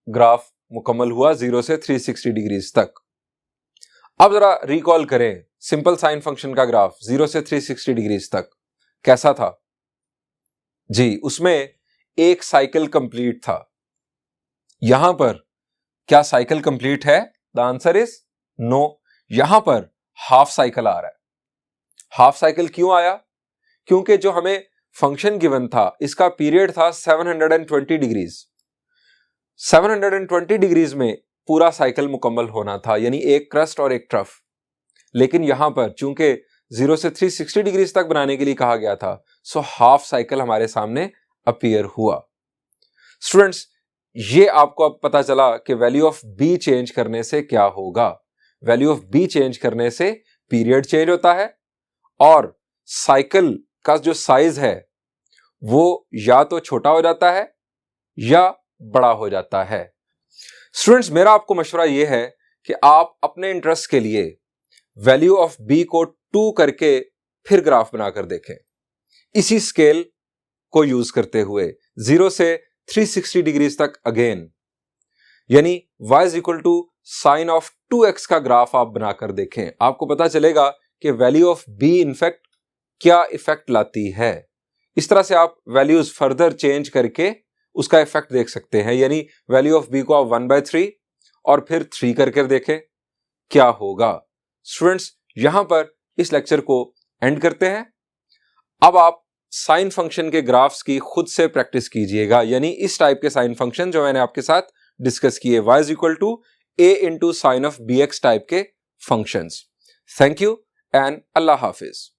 ग्राफ मुकम्मल हुआ 0 से 360 डिग्रीज तक। अब जरा रिकॉल करें सिंपल साइन फंक्शन का ग्राफ 0 से 360 डिग्रीज तक कैसा था। जी, उसमें एक साइकिल कंप्लीट था। यहां पर क्या साइकिल कंप्लीट है? The answer is no. यहां पर हाफ साइकिल आ रहा है। हाफ साइकिल क्यों आया? क्योंकि जो हमें फंक्शन गिवन था इसका पीरियड था 720 डिग्रीज। 720 डिग्रीज में पूरा साइकिल मुकम्मल होना था, यानी एक क्रस्ट और एक ट्रफ। लेकिन यहां पर चूंकि 0 से 360 डिग्रीज तक बनाने के लिए कहा गया था, सो हाफ साइकिल हमारे सामने अपीयर हुआ। स्टूडेंट्स, ये आपको अब पता चला कि वैल्यू ऑफ बी चेंज करने से क्या होगा। वैल्यू ऑफ बी चेंज करने से पीरियड चेंज होता है और साइकिल का जो साइज है वो या तो छोटा हो जाता है या बड़ा हो जाता है। स्टूडेंट्स, मेरा आपको मशवरा यह है कि आप अपने इंटरेस्ट के लिए वैल्यू ऑफ बी को 2 करके फिर ग्राफ बनाकर देखें, इसी स्केल को यूज करते हुए 0 से 360 डिग्रीज तक अगेन, यानी y is equal to sine of 2x का ग्राफ आप बनाकर देखें। आपको पता चलेगा कि वैल्यू ऑफ b इनफैक्ट क्या इफेक्ट लाती है। इस तरह से आप वैल्यूज फर्दर चेंज करके उसका इफेक्ट देख सकते हैं, यानी वैल्यू ऑफ b को आप 1/3 और फिर 3 करके देखें क्या होगा। स्टूडेंट्स, यहां पर इस लेक्चर को एंड करते हैं। अब आप साइन फंक्शन के ग्राफ्स की खुद से प्रैक्टिस कीजिएगा, यानी इस टाइप के साइन फंक्शन जो मैंने आपके साथ डिस्कस किए, y is equal to a into sine of bx type के फंक्शंस। थैंक यू एंड अल्लाह हाफिज।